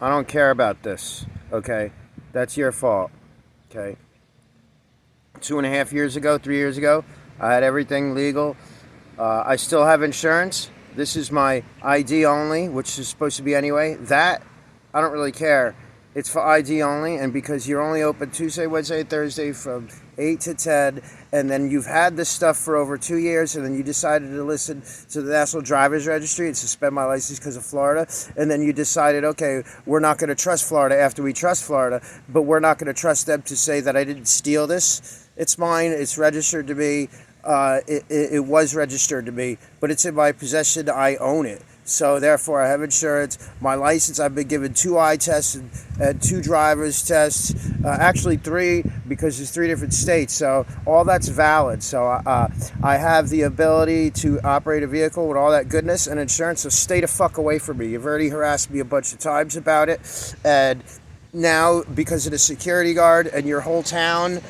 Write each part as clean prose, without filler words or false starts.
I don't care about this. Okay, that's your fault. Okay, 2.5 years ago, 3 years ago, I had everything legal. I still have insurance. This is my ID only, which is supposed to be anyway. That I don't really care. It's for ID only, and because you're only open Tuesday, Wednesday, Thursday from 8 to 10, and then you've had this stuff for over 2 years, and then you decided to listen to the National Drivers Registry and suspend my license because of Florida, and then you decided, okay, we're not going to trust Florida after we trust Florida, but we're not going to trust them to say that I didn't steal this. It's mine. It's registered to me. It was registered to me, but it's in my possession. I own it. So therefore, I have insurance. My license, I've been given 2 eye tests and 2 driver's tests. Actually, 3 because there's 3 different states. So all that's valid. So I have the ability to operate a vehicle with all that goodness and insurance. So stay the fuck away from me. You've already harassed me a bunch of times about it, and now because of the security guard and your whole town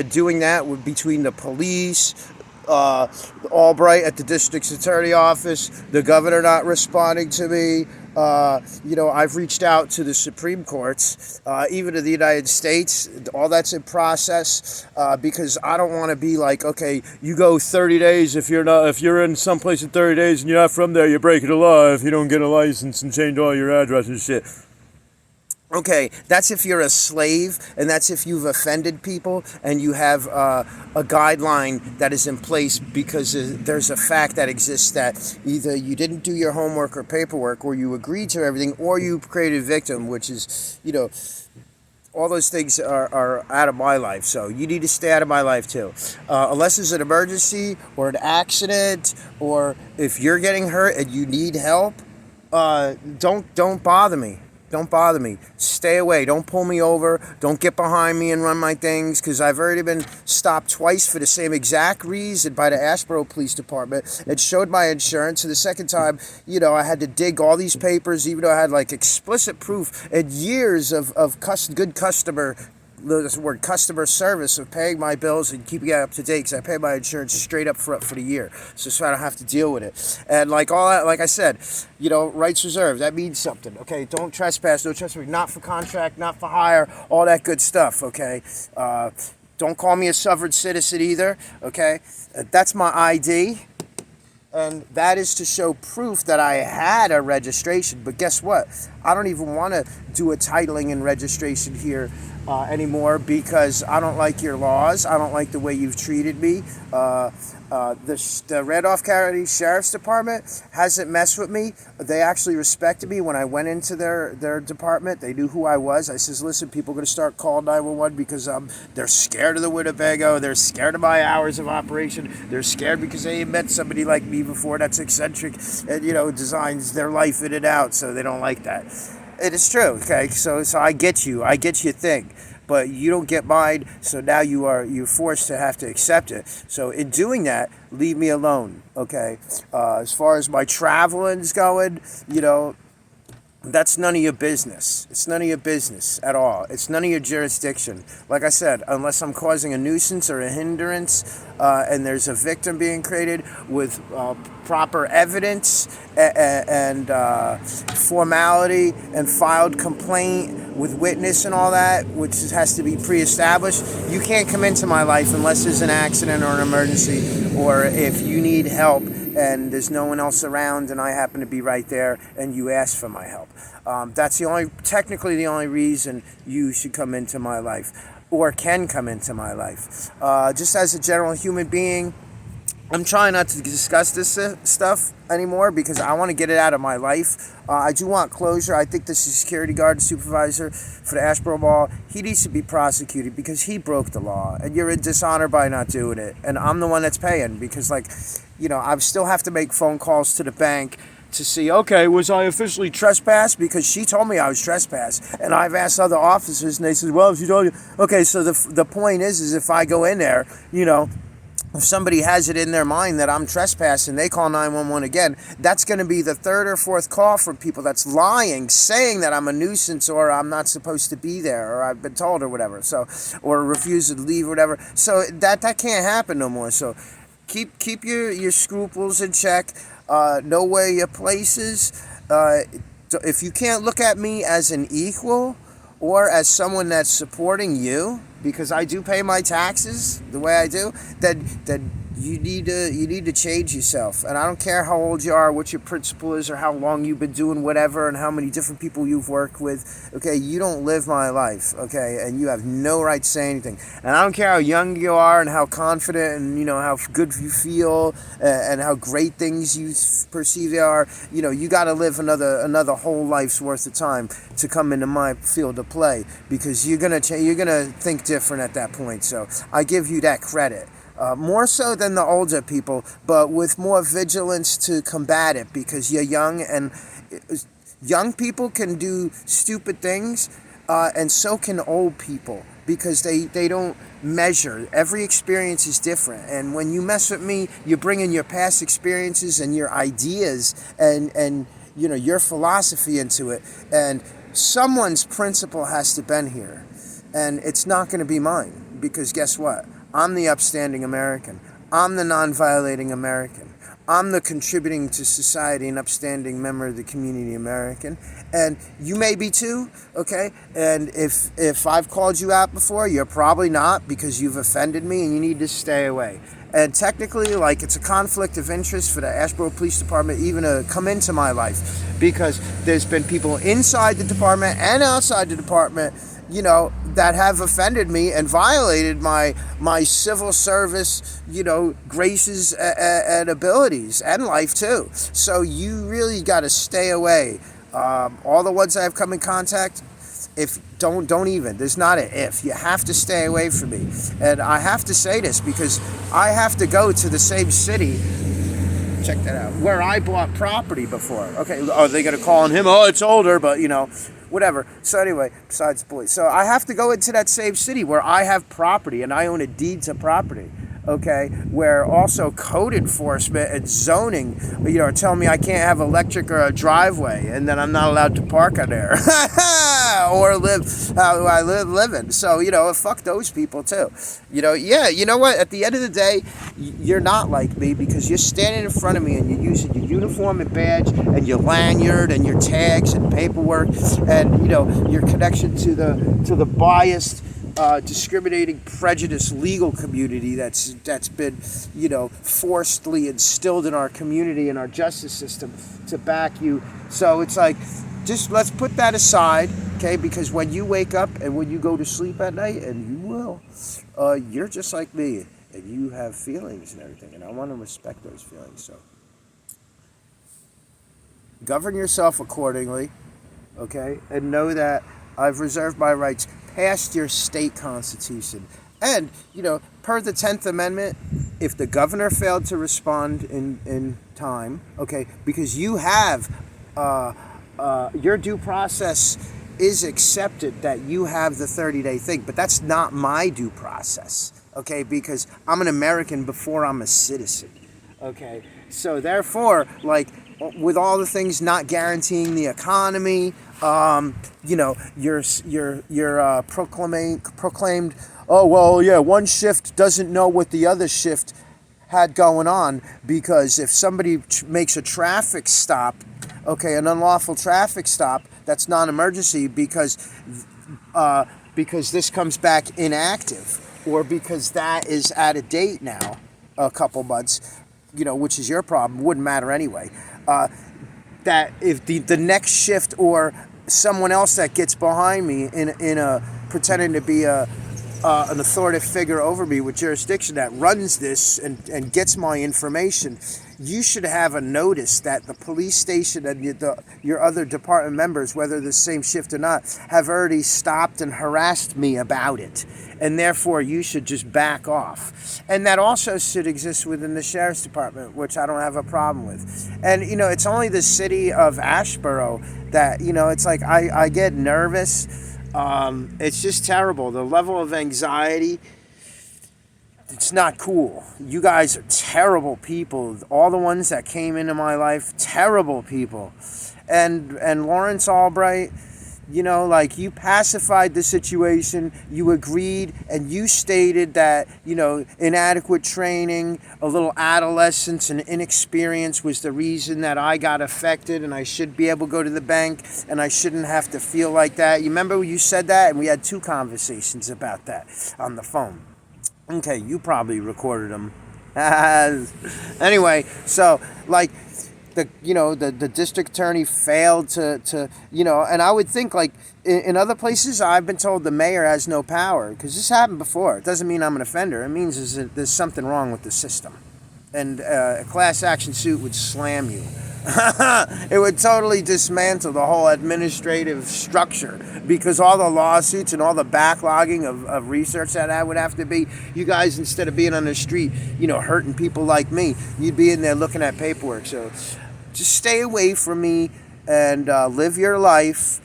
doing that with between the police, Albright at the district's attorney office, the governor not responding to me. I've reached out to the Supreme Courts, even to the United States. All that's in process because I don't want to be like, okay, you go 30 days if you're in someplace in 30 days and you're not from there, you're breaking the law if you don't get a license and change all your address and shit. Okay, that's if you're a slave, and that's if you've offended people, and you have a guideline that is in place because there's a fact that exists that either you didn't do your homework or paperwork, or you agreed to everything, or you created a victim, which is, all those things are out of my life. So you need to stay out of my life too, unless there's an emergency or an accident, or if you're getting hurt and you need help. Don't bother me. Don't bother me. Stay away. Don't pull me over. Don't get behind me and run my things, because I've already been stopped twice for the same exact reason by the Asheboro Police Department. It showed my insurance. And the second time, I had to dig all these papers, even though I had like explicit proof and years of good customer service of paying my bills and keeping it up to date, because I pay my insurance straight up for the year, so I don't have to deal with it. And like all that, like I said, rights reserved, that means something. Okay, don't trespass, no trespass, not for contract, not for hire, all that good stuff. Okay, don't call me a sovereign citizen either. Okay, that's my ID. And that is to show proof that I had a registration. But guess what? I don't even want to do a titling and registration here anymore, because I don't like your laws. I don't like the way you've treated me. The Randolph County Sheriff's Department hasn't messed with me. They actually respected me when I went into their department. They knew who I was. I says, listen, people are going to start calling 911 because they're scared of the Winnebago. They're scared of my hours of operation. They're scared because they ain't met somebody like me before that's eccentric and, designs their life in and out. So they don't like that. It is true. Okay. So I get you. I get your thing. But you don't get mine, so now you're forced to have to accept it. So in doing that, leave me alone, okay? As far as my traveling's going, that's none of your business. It's none of your business at all. It's none of your jurisdiction. Like I said, unless I'm causing a nuisance or a hindrance, and there's a victim being created with proper evidence and formality and filed complaint with witness and all that, which has to be pre-established, you can't come into my life unless there's an accident or an emergency, or if you need help and there's no one else around and I happen to be right there and you ask for my help. That's technically the only reason you should come into my life, or can come into my life. Just as a general human being, I'm trying not to discuss this stuff anymore because I want to get it out of my life. I do want closure. I think the security guard supervisor for the Asheboro Mall, he needs to be prosecuted because he broke the law, and you're in dishonor by not doing it. And I'm the one that's paying because, I still have to make phone calls to the bank to see, okay, was I officially trespassed? Because she told me I was trespassed. And I've asked other officers, and they said, well, if you told you. Okay, so the point is if I go in there, if somebody has it in their mind that I'm trespassing, they call 911 again, that's going to be the third or fourth call from people that's lying, saying that I'm a nuisance or I'm not supposed to be there or I've been told or whatever. So, or refuse to leave or whatever. So that can't happen no more. So keep your scruples in check. Know where your place is. if you can't look at me as an equal or as someone that's supporting you, because I do pay my taxes the way I do, then you need to change yourself. And I don't care how old you are, what your principle is, or how long you've been doing whatever, and how many different people you've worked with. Okay, you don't live my life. Okay, and you have no right to say anything. And I don't care how young you are and how confident and how good you feel, and how great things you perceive they are. You got to live another whole life's worth of time to come into my field of play, because you're gonna think different at that point. So I give you that credit. More so than the older people, but with more vigilance to combat it, because you're young, and young people can do stupid things, and so can old people, because they don't measure. Every experience is different, and when you mess with me, you bring in your past experiences and your ideas and your philosophy into it, and someone's principle has to bend here, and it's not going to be mine, because guess what? I'm the upstanding American. I'm the non-violating American. I'm the contributing to society and upstanding member of the community American. And you may be too, okay? And if I've called you out before, you're probably not, because you've offended me and you need to stay away. And technically, it's a conflict of interest for the Asheboro Police Department even to come into my life, because there's been people inside the department and outside the department that have offended me and violated my civil service, graces and abilities, and life too. So you really got to stay away. All the ones I have come in contact, if don't even, there's not an if. You have to stay away from me. And I have to say this because I have to go to the same city. Check that out. Where I bought property before. Okay, are they going to call on him? Oh, it's older, but whatever. So anyway, besides the point. So I have to go into that same city where I have property and I own a deed to property. Okay, where also code enforcement and zoning, are telling me I can't have electric or a driveway, and then I'm not allowed to park on there or live how I live in. So fuck those people too. Yeah, you know what? At the end of the day, you're not like me, because you're standing in front of me and you're using your uniform and badge and your lanyard and your tags and paperwork and your connection to the biased, discriminating, prejudiced legal community that's been forcibly instilled in our community and our justice system to back you. So it's like, just let's put that aside, okay? Because when you wake up and when you go to sleep at night, and you will, you're just like me, and you have feelings and everything, and I want to respect those feelings. So govern yourself accordingly, okay? And know that I've reserved my rights past your state constitution. And, per the 10th Amendment, if the governor failed to respond in time, okay, because you have, your due process is accepted that you have the 30-day thing, but that's not my due process, okay, because I'm an American before I'm a citizen, okay? So therefore, with all the things not guaranteeing the economy, you're proclaimed, oh, well, yeah, one shift doesn't know what the other shift had going on, because if somebody makes a traffic stop, okay, an unlawful traffic stop, that's non-emergency because this comes back inactive, or because that is out of date now, a couple months, which is your problem, wouldn't matter anyway. That if the next shift or someone else that gets behind me in a pretending to be an authoritative figure over me with jurisdiction that runs this and gets my information, you should have a notice that the police station and your other department members, whether the same shift or not, have already stopped and harassed me about it. And therefore, you should just back off. And that also should exist within the sheriff's department, which I don't have a problem with. And, it's only the city of Asheboro that, it's like I get nervous. It's just terrible. The level of anxiety, it's not cool. You guys are terrible people. All the ones that came into my life, terrible people. And Lawrence Albright, Like you pacified the situation, you agreed, and you stated that, inadequate training, a little adolescence and inexperience was the reason that I got affected and I should be able to go to the bank and I shouldn't have to feel like that. You remember you said that? And we had 2 conversations about that on the phone. Okay, you probably recorded them. Anyway, so like the district attorney failed to and I would think like in other places I've been told the mayor has no power, because this happened before. It doesn't mean I'm an offender. It means is that there's something wrong with the system, and a class action suit would slam you. It would totally dismantle the whole administrative structure, because all the lawsuits and all the backlogging of research that would have to be, you guys, instead of being on the street, hurting people like me, you'd be in there looking at paperwork. So just stay away from me and live your life.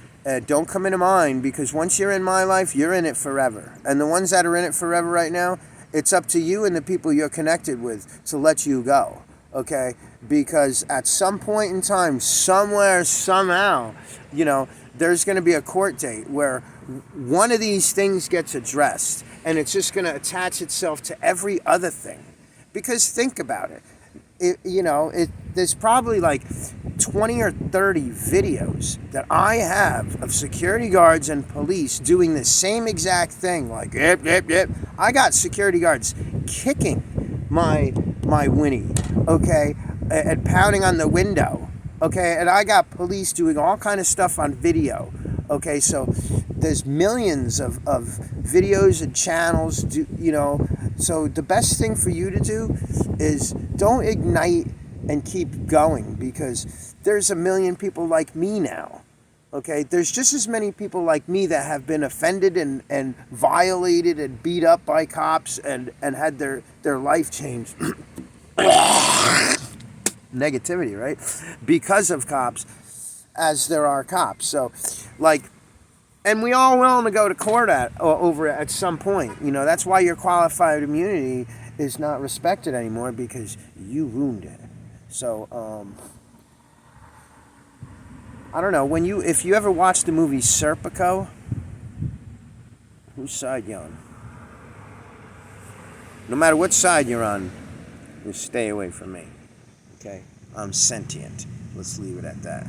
Don't come into mine, because once you're in my life, you're in it forever. And the ones that are in it forever right now, it's up to you and the people you're connected with to let you go. Okay? Because at some point in time, somewhere, somehow, there's going to be a court date where one of these things gets addressed, and it's just going to attach itself to every other thing. Because think about it. There's probably like 20 or 30 videos that I have of security guards and police doing the same exact thing. Like, yep, yep, yep. I got security guards kicking my Winnie, okay, and pounding on the window, okay, and I got police doing all kind of stuff on video, okay. So there's millions of videos and channels, so the best thing for you to do is don't ignite and keep going, because there's a million people like me now. Okay, there's just as many people like me that have been offended and violated and beat up by cops and had their life changed. Negativity, right? Because of cops, as there are cops. So, and we all willing to go to court over at some point. That's why your qualified immunity is not respected anymore, because you ruined it. So, I don't know, if you ever watched the movie Serpico, whose side you on? No matter what side you're on, you stay away from me. Okay? I'm sentient. Let's leave it at that.